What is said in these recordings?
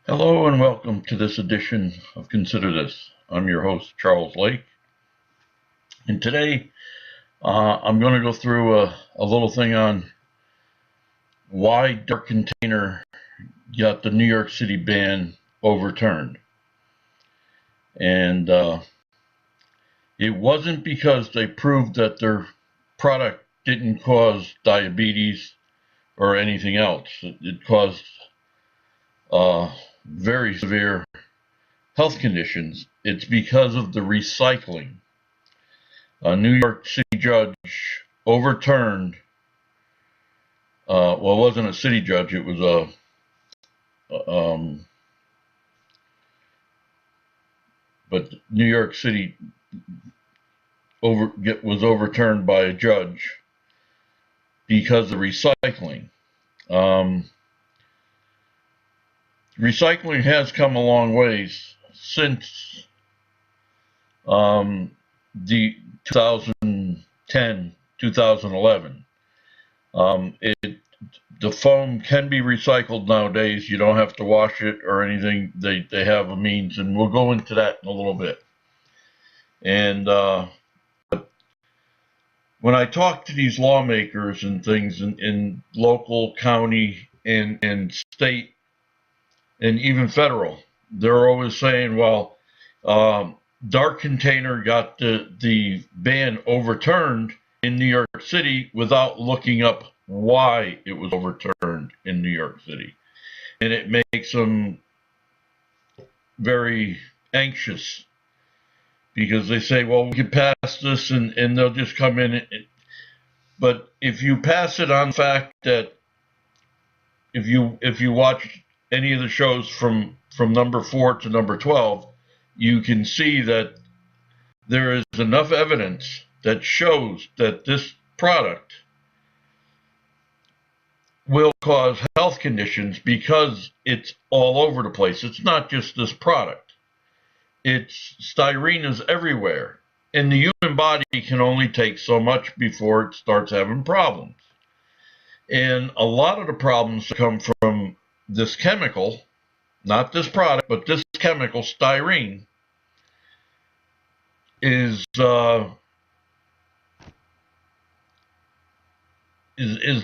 Hello and welcome to this edition of Consider This. I'm your host, Charles Lake. And today I'm going to go through a little thing on why Dark Container got the New York City ban overturned. And it wasn't because they proved that their product didn't cause diabetes or anything else. It caused very severe health conditions. It's because of the recycling. A New York City judge overturned, well, it wasn't a city judge, it was but New York City was overturned by a judge because of recycling. Recycling has come a long ways since the 2010, 2011. The foam can be recycled nowadays. You don't have to wash it or anything. They have a means, and we'll go into that in a little bit. And when I talk to these lawmakers and things in local, county, and state, and even federal, they're always saying, well, Dark Container got the ban overturned in New York City without looking up why it was overturned in New York City. And it makes them very anxious because they say, well, we can pass this and they'll just come in. But if you pass it on the fact that if you watch any of the shows from number 4 to number 12, you can see that there is enough evidence that shows that this product will cause health conditions because it's all over the place. It's not just this product. Styrene is everywhere. And the human body can only take so much before it starts having problems. And a lot of the problems come from this chemical, not this product, but this chemical, styrene, is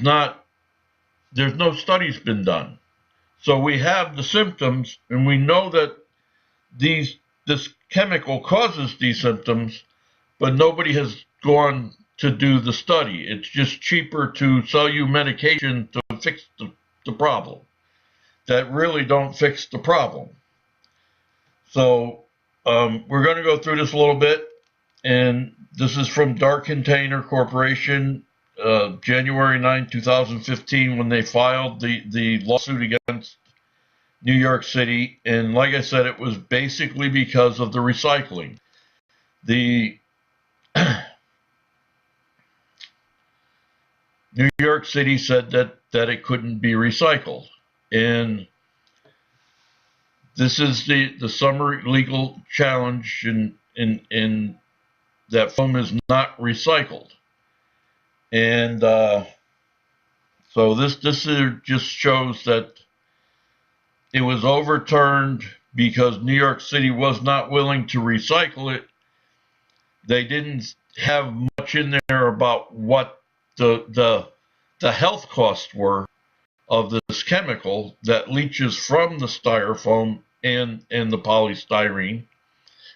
not. There's no studies been done. So we have the symptoms, and we know that this chemical causes these symptoms, but nobody has gone to do the study. It's just cheaper to sell you medication to fix the problem that really don't fix the problem. So we're going to go through this a little bit, and this is from Dark Container Corporation, January 9, 2015, when they filed the lawsuit against New York City. And like I said, it was basically because of the recycling. The New York City said that it couldn't be recycled. And this is the summer legal challenge in that foam is not recycled. And so this just shows that it was overturned because New York City was not willing to recycle it. They didn't have much in there about what the health costs were of this chemical that leaches from the styrofoam and the polystyrene,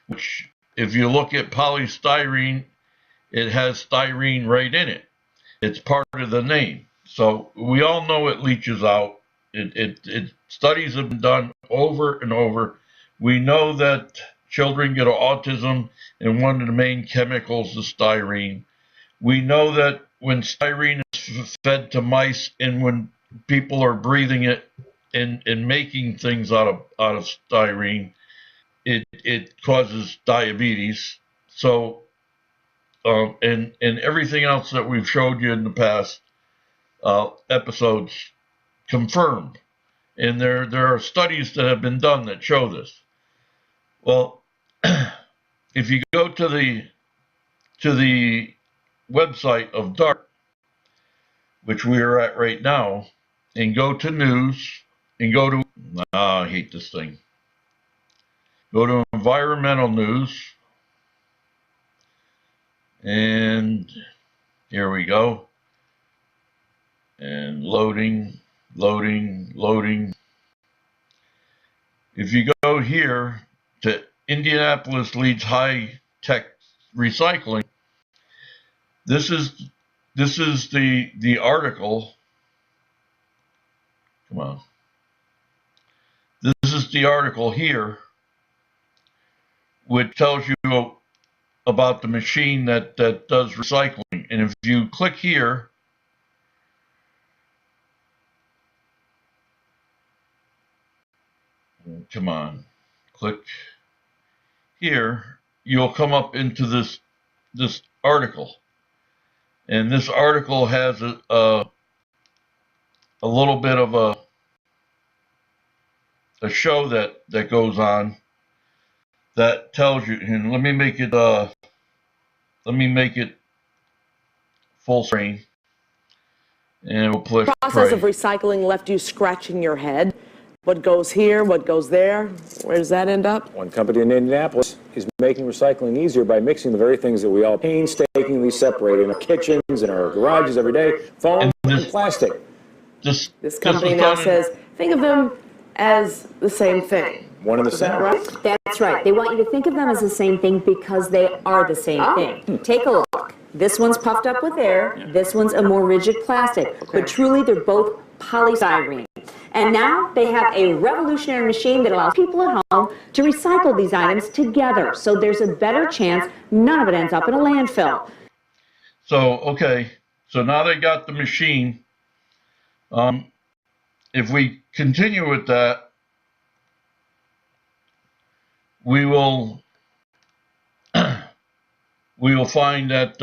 which if you look at polystyrene, it has styrene right in it. It's part of the name. So we all know it leaches out. Studies have been done over and over. We know that children get autism, and one of the main chemicals is styrene. We know that when styrene is fed to mice and when people are breathing it and making things out of styrene, it causes diabetes. So and everything else that we've showed you in the past episodes confirmed. And there are studies that have been done that show this. Well, if you go to the website of DART, which we are at right now, and go to news, and go to, I hate this thing. Go to environmental news. And here we go. And loading. If you go here to Indianapolis leads high tech recycling, this is the article. Come on. This is the article here, which tells you about the machine that does recycling. And if you click here, come on, click here, you'll come up into this article. And this article has a little bit of a show that goes on that tells you, and let me make it full screen, and we'll push the process of recycling left you scratching your head. What goes here, what goes there, where does that end up? One company in Indianapolis is making recycling easier by mixing the very things that we all painstakingly separate in our kitchens, in our garages every day, foam and plastic. This company now says, think of them as the same thing. One and the same. Right? That's right. They want you to think of them as the same thing because they are the same thing. Take a look. This one's puffed up with air. This one's a more rigid plastic. But truly, they're both polystyrene. And now they have a revolutionary machine that allows people at home to recycle these items together. So there's a better chance none of it ends up in a landfill. So, okay. So now they got the machine. If we continue with that, we will find that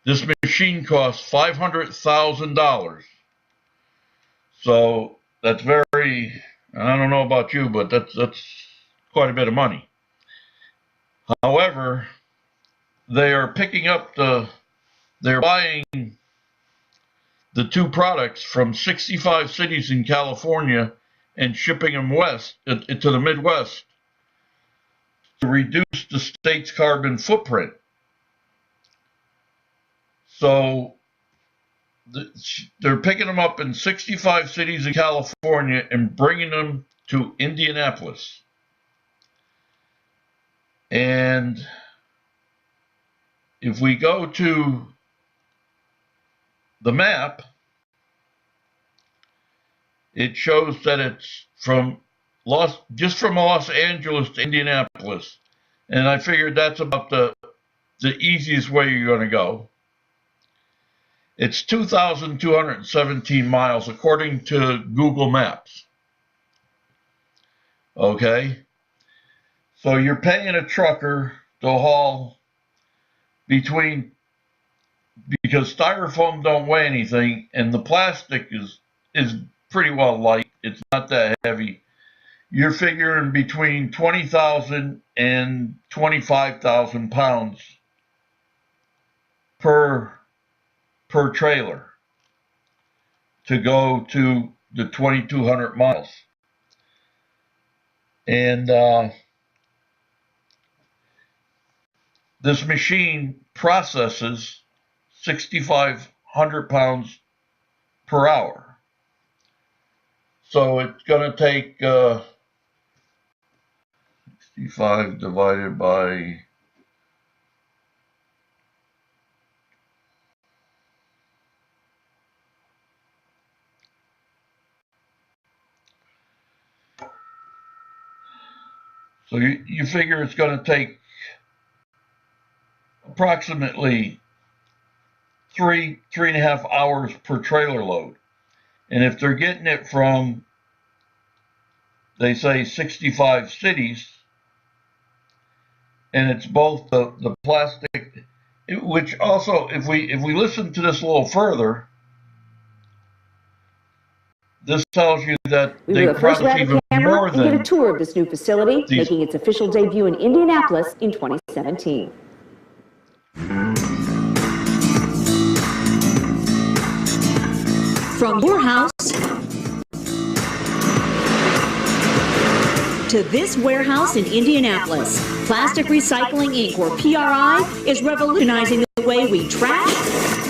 this machine costs $500,000. So that's very, I don't know about you, but that's quite a bit of money. However, they are picking up they're buying the two products from 65 cities in California and shipping them west to the Midwest to reduce the state's carbon footprint. So they're picking them up in 65 cities in California and bringing them to Indianapolis. And if we go to the map, it shows that it's just from Los Angeles to Indianapolis. And I figured that's about the easiest way you're going to go. It's 2,217 miles according to Google Maps. Okay? So you're paying a trucker to haul because styrofoam don't weigh anything and the plastic is pretty well light. It's not that heavy. You're figuring between 20,000 and 25,000 pounds per trailer to go to the 2,200 miles. And this machine processes 6,500 pounds per hour. So it's going to take 65 divided by So you figure it's going to take approximately 3.5 hours per trailer load. And if they're getting it from, they say 65 cities, and it's both the plastic, which also, if we listen to this a little further, this tells you that they process even more than. Get a tour of this new facility, making its official debut in Indianapolis in 2017. From your house to this warehouse in Indianapolis. Plastic Recycling Inc., or PRI, is revolutionizing the way we trash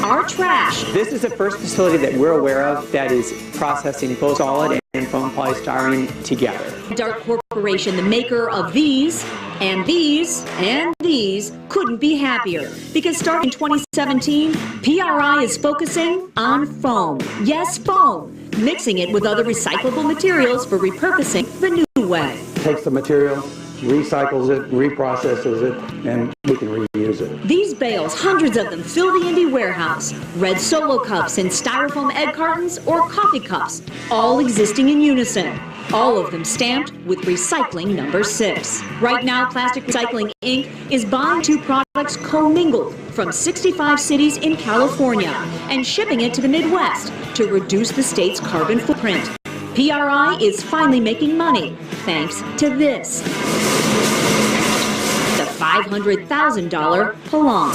our trash. This is the first facility that we're aware of that is processing both solid and foam polystyrene together. Dart Corporation, the maker of these, and these, and these, couldn't be happier. Because starting in 2017, PRI is focusing on foam. Yes, foam. Mixing it with other recyclable materials for repurposing the new way. Takes the material, recycles it, reprocesses it, and we can reuse it. These bales, hundreds of them, fill the Indy warehouse. Red Solo cups and styrofoam egg cartons or coffee cups, all existing in unison. All of them stamped with recycling number 6. Right now, Plastic Recycling Inc. is buying 2 products commingled from 65 cities in California and shipping it to the Midwest to reduce the state's carbon footprint. PRI is finally making money thanks to this. The $500,000 Pelon,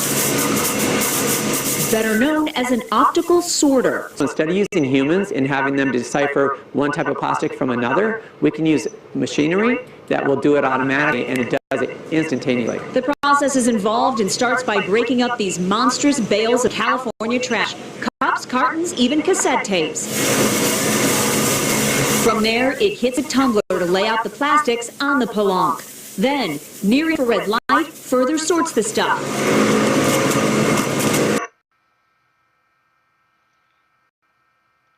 better known as an optical sorter. So instead of using humans and having them decipher one type of plastic from another, we can use machinery that will do it automatically, and it does it instantaneously. The process is involved and starts by breaking up these monstrous bales of California trash, cups, cartons, even cassette tapes. From there, it hits a tumbler to lay out the plastics on the Pelon. Then, near-infrared light further sorts the stuff.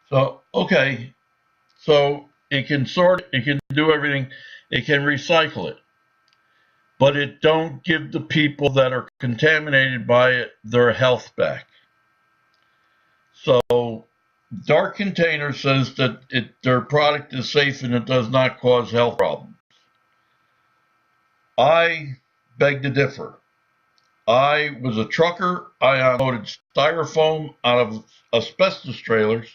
So, okay, so it can sort, it can do everything, it can recycle it, but it don't give the people that are contaminated by it their health back. So, Dark Container says that their product is safe and it does not cause health problems. I beg to differ. I was a trucker. I unloaded styrofoam out of asbestos trailers,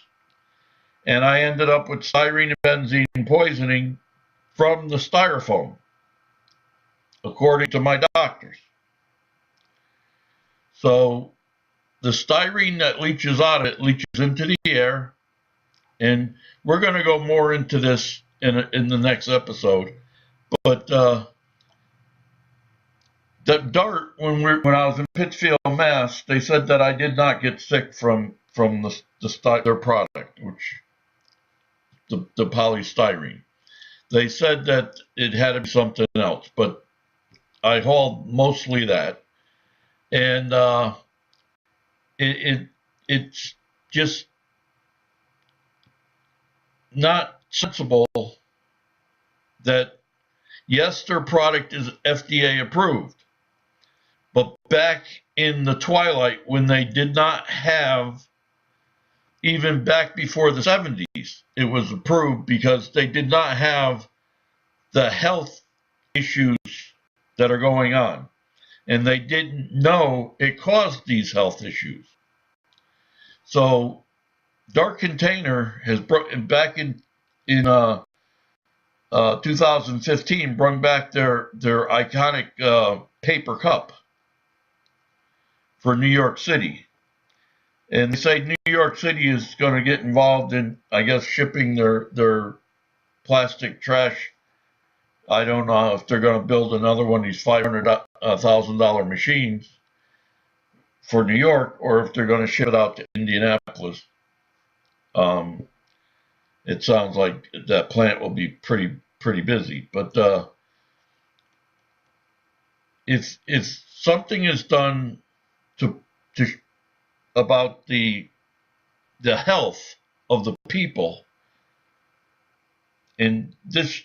and I ended up with styrene and benzene poisoning from the styrofoam, according to my doctors. So the styrene that leaches out of it leaches into the air, and we're going to go more into this in the next episode. But that DART, when I was in Pittsfield, Mass, they said that I did not get sick from their product, which the polystyrene. They said that it had to be something else, but I hauled mostly that, and it's just not sensible that yes, their product is FDA approved, but back in the twilight when they did not have, even back before the 70s, it was approved because they did not have the health issues that are going on. And they didn't know it caused these health issues. So Dark Container has back in 2015 brought back their iconic paper cup for New York City. And they say New York City is going to get involved in, I guess, shipping their plastic trash. I don't know if they're going to build another one of these $500,000 machines for New York, or if they're going to ship it out to Indianapolis. It sounds like that plant will be pretty busy. But if something is done to about the health of the people, and this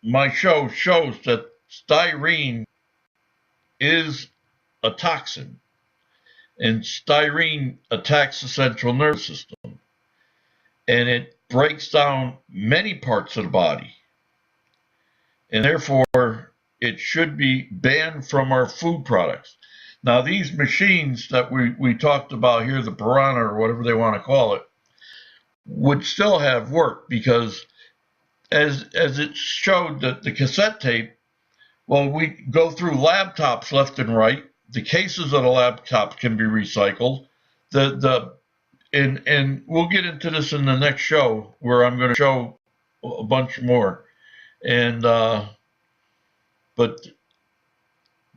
my show shows that styrene is a toxin, and styrene attacks the central nervous system, and it breaks down many parts of the body, and therefore it should be banned from our food products. Now, these machines that we talked about here, the Piranha or whatever they want to call it, would still have work, because as it showed that the cassette tape, well, we go through laptops left and right. The cases of the laptop can be recycled. And we'll get into this in the next show, where I'm going to show a bunch more. And but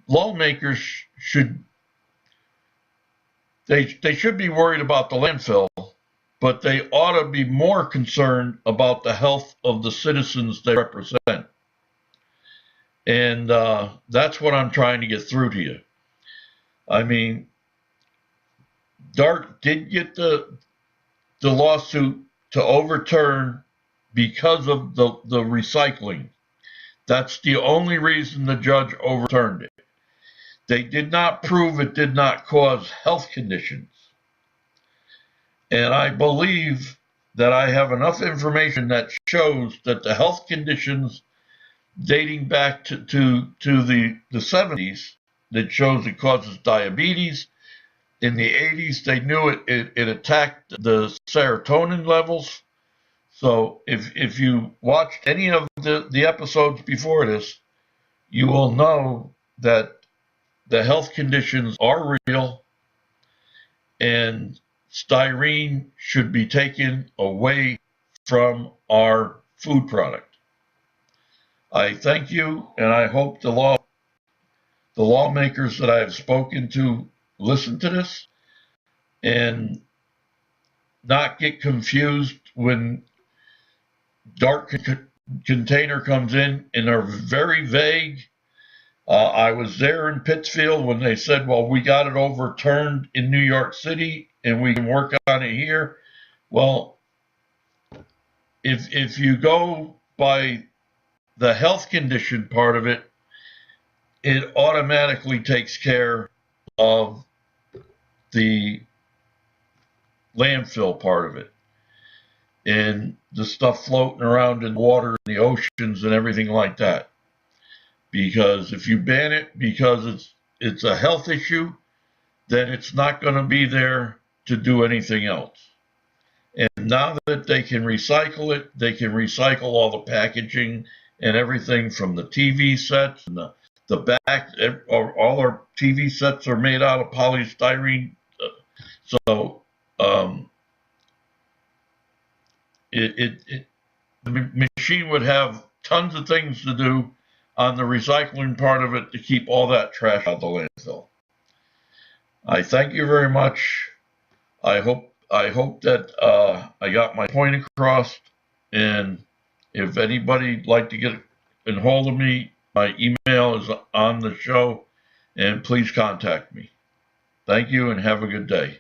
lawmakers should be worried about the landfill, but they ought to be more concerned about the health of the citizens they represent. And that's what I'm trying to get through to you. I mean, DART did get the lawsuit to overturn because of the recycling. That's the only reason the judge overturned it. They did not prove it did not cause health conditions. And I believe that I have enough information that shows that the health conditions dating back to the 70s that shows it causes diabetes. In the 80s, they knew it attacked the serotonin levels. So if you watched any of the episodes before this, you will know that the health conditions are real, and styrene should be taken away from our food product. I thank you, and I hope the lawmakers that I have spoken to listen to this and not get confused when DART container comes in and they're very vague. I was there in Pittsfield when they said, well, we got it overturned in New York City and we can work on it here. Well, if you go by the health condition part of it, it automatically takes care of the landfill part of it and the stuff floating around in the water in the oceans and everything like that. Because if you ban it because it's a health issue, then it's not going to be there to do anything else. And now that they can recycle it, they can recycle all the packaging and everything from the TV sets and the back. All our TV sets are made out of polystyrene. So the machine would have tons of things to do on the recycling part of it to keep all that trash out of the landfill. I thank you very much. I hope that I got my point across. And if anybody'd like to get in hold of me, my email is on the show, and please contact me. Thank you and have a good day.